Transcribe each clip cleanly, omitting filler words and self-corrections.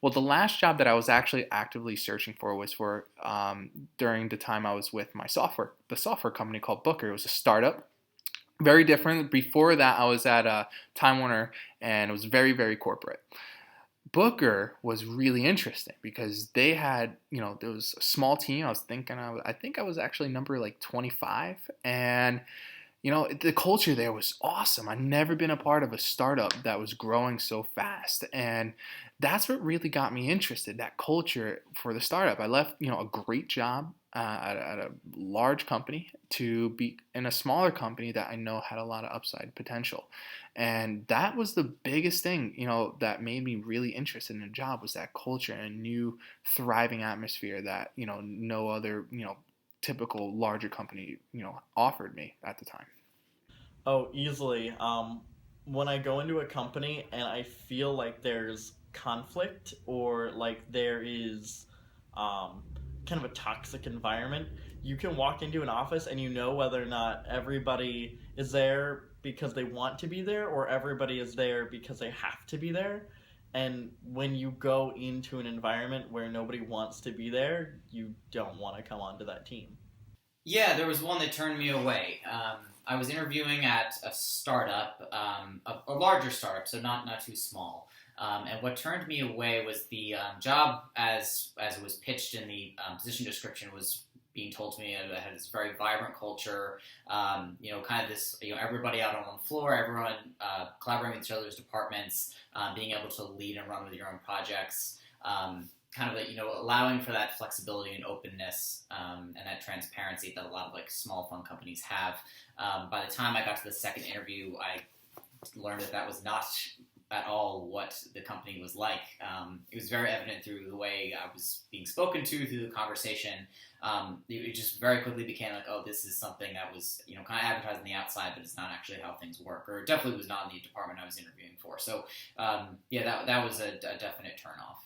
Well, the last job that I was actually actively searching for was for during the time I was with the software company called Booker. It was a startup, very different. Before that, I was at Time Warner, and it was very, very corporate. Booker was really interesting because they had, there was a small team. I think I was actually number like 25, and the culture there was awesome. I'd never been a part of a startup that was growing so fast. And that's what really got me interested, that culture for the startup. I left, a great job at a large company to be in a smaller company that I know had a lot of upside potential. And that was the biggest thing, that made me really interested in a job was that culture and a new thriving atmosphere that, no other, typical larger company, offered me at the time. Oh, easily. When I go into a company and I feel like there's conflict or like there is um, kind of a toxic environment, you can walk into an office and you know whether or not everybody is there because they want to be there or everybody is there because they have to be there. And when you go into an environment where nobody wants to be there, you don't want to come onto that team. Yeah, there was one that turned me away. I was interviewing at a startup, a larger startup, so not too small. And what turned me away was the job as it was pitched in the position description was being told to me it had this very vibrant culture. Kind of this, everybody out on one floor, everyone collaborating with each other's departments, being able to lead and run with your own projects. Kind of allowing for that flexibility and openness and that transparency that a lot of like small fun companies have. By the time I got to the second interview, I learned that was not at all what the company was like. It was very evident through the way I was being spoken to, through the conversation. It just very quickly became like, oh, this is something that was kind of advertised on the outside, but it's not actually how things work, or it definitely was not in the department I was interviewing for. So yeah, that was a definite turnoff.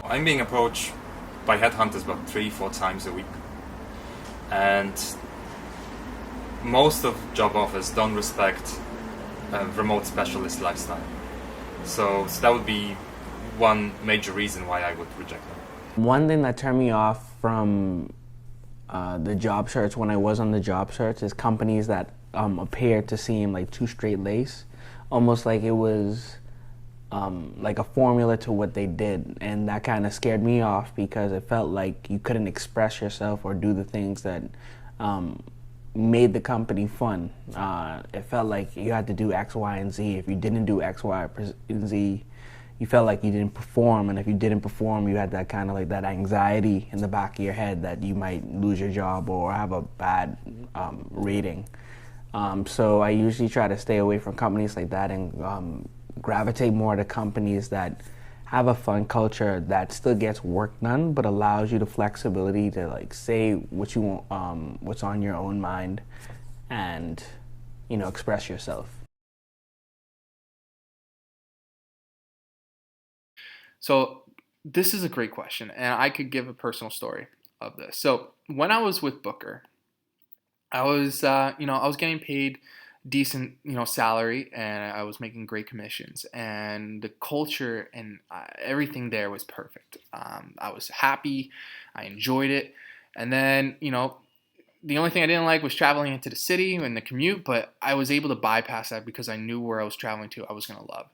I'm being approached by headhunters about 3-4 times a week, and most of job offers don't respect a remote specialist lifestyle. So that would be one major reason why I would reject them. One thing that turned me off from the job search when I was on the job search is companies that appeared to seem like too straight laced, almost like it was like a formula to what they did, and that kind of scared me off because it felt like you couldn't express yourself or do the things that made the company fun. It felt like you had to do X, Y, and Z. If you didn't do X, Y, and Z, you felt like you didn't perform, and if you didn't perform, you had that kind of like that anxiety in the back of your head that you might lose your job or have a bad rating. So I usually try to stay away from companies like that and gravitate more to companies that have a fun culture that still gets work done but allows you the flexibility to like say what you want, what's on your own mind, and express yourself. So this is a great question, and I could give a personal story of this. So when I was with Booker, I was getting paid decent, salary, and I was making great commissions, and the culture and everything there was perfect. I was happy, I enjoyed it, and then, the only thing I didn't like was traveling into the city and the commute, but I was able to bypass that because I knew where I was traveling to, I was going to love.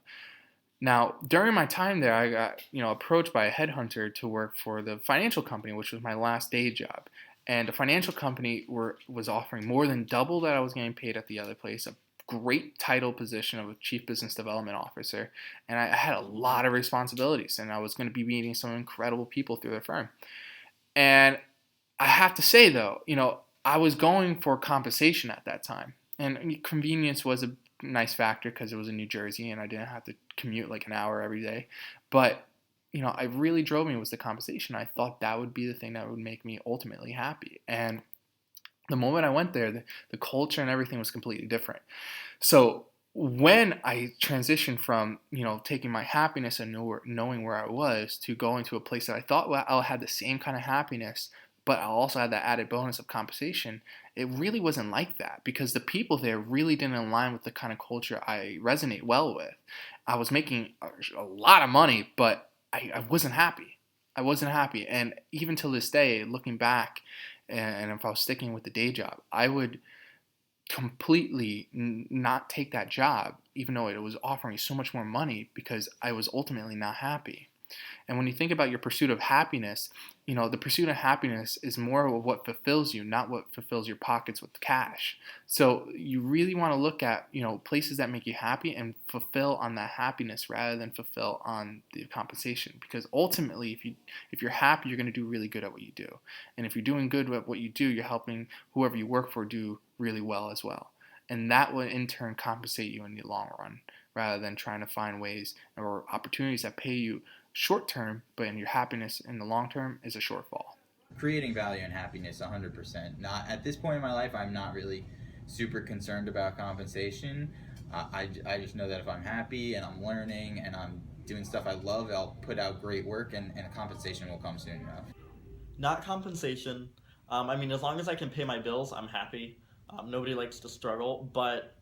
Now, during my time there, I got, approached by a headhunter to work for the financial company, which was my last day job. And the financial company was offering more than double that I was getting paid at the other place, a great title position of a chief business development officer, and I had a lot of responsibilities, and I was going to be meeting some incredible people through the firm. And I have to say, though, I was going for compensation at that time, and convenience was a nice factor because it was in New Jersey and I didn't have to commute like an hour every day. But I really drove me was the compensation. I thought that would be the thing that would make me ultimately happy. And the moment I went there, the culture and everything was completely different. So when I transitioned from taking my happiness and knowing where I was to going to a place that I thought, well, I had the same kind of happiness, but I also had that added bonus of compensation, it really wasn't like that because the people there really didn't align with the kind of culture I resonate well with. I was making a lot of money, but I wasn't happy. I wasn't happy. And even till this day, looking back, and if I was sticking with the day job, I would completely not take that job, even though it was offering so much more money, because I was ultimately not happy. And when you think about your pursuit of happiness, the pursuit of happiness is more of what fulfills you, not what fulfills your pockets with cash. So you really want to look at, places that make you happy and fulfill on that happiness rather than fulfill on the compensation. Because ultimately, if you're happy, you're going to do really good at what you do. And if you're doing good at what you do, you're helping whoever you work for do really well as well. And that will in turn compensate you in the long run, rather than trying to find ways or opportunities that pay you short term, but in your happiness in the long term is a shortfall. Creating value and happiness 100%. Not at this point in my life, I'm not really super concerned about compensation. I just know that if I'm happy and I'm learning and I'm doing stuff I love, I'll put out great work, and compensation will come soon enough. Not compensation. As long as I can pay my bills, I'm happy. Nobody likes to struggle, but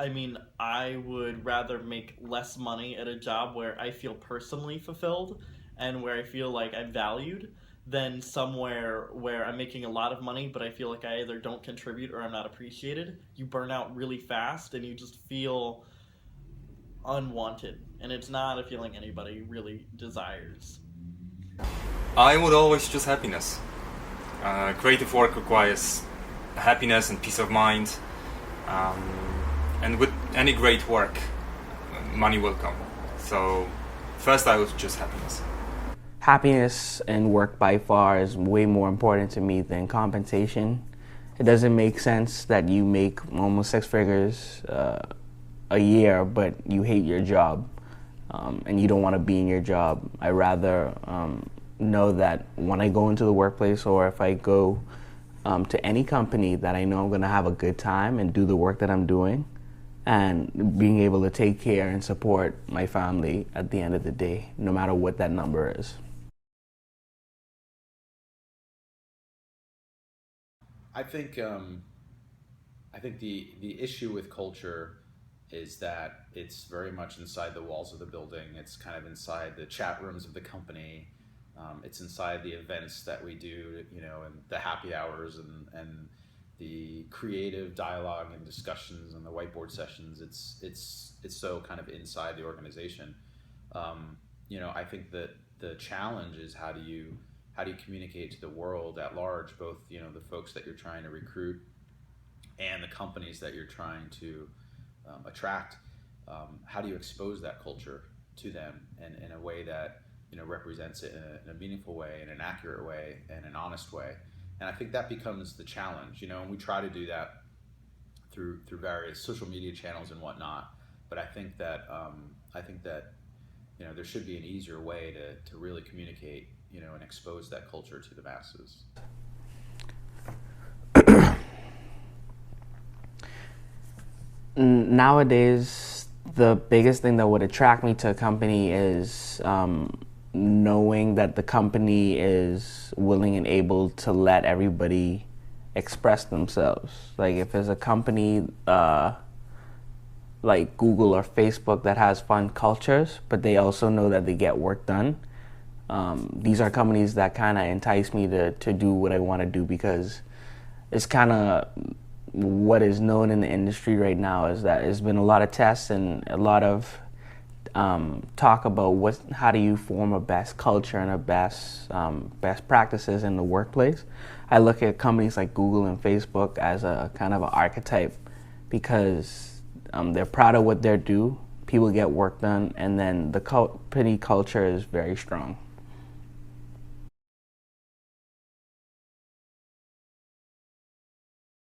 I would rather make less money at a job where I feel personally fulfilled and where I feel like I'm valued than somewhere where I'm making a lot of money, but I feel like I either don't contribute or I'm not appreciated. You burn out really fast and you just feel unwanted. And it's not a feeling anybody really desires. I would always choose happiness. Creative work requires happiness and peace of mind. And with any great work, money will come. So first I would choose happiness. Happiness in work by far is way more important to me than compensation. It doesn't make sense that you make almost 6 figures a year, but you hate your job and you don't want to be in your job. I rather know that when I go into the workplace, or if I go to any company, that I know I'm going to have a good time and do the work that I'm doing, and being able to take care and support my family at the end of the day, no matter what that number is. I think the issue with culture is that it's very much inside the walls of the building. It's kind of inside the chat rooms of the company. It's inside the events that we do, and the happy hours and the creative dialogue and discussions and the whiteboard sessions. It's so kind of inside the organization. I think that the challenge is how do you communicate to the world at large, both the folks that you're trying to recruit and the companies that you're trying to attract. How do you expose that culture to them in a way that represents it in a meaningful way, in an accurate way, and an honest way? And I think that becomes the challenge, and we try to do that through various social media channels and whatnot. But I think that there should be an easier way to really communicate, and expose that culture to the masses. Nowadays, the biggest thing that would attract me to a company is knowing that the company is willing and able to let everybody express themselves. Like if there's a company like Google or Facebook that has fun cultures, but they also know that they get work done, these are companies that kind of entice me to do what I want to do, because it's kind of what is known in the industry right now is that there's been a lot of tests and a lot of talk about how do you form a best culture and a best practices in the workplace. I look at companies like Google and Facebook as a kind of an archetype, because they're proud of what they do, people get work done, and then the company culture is very strong.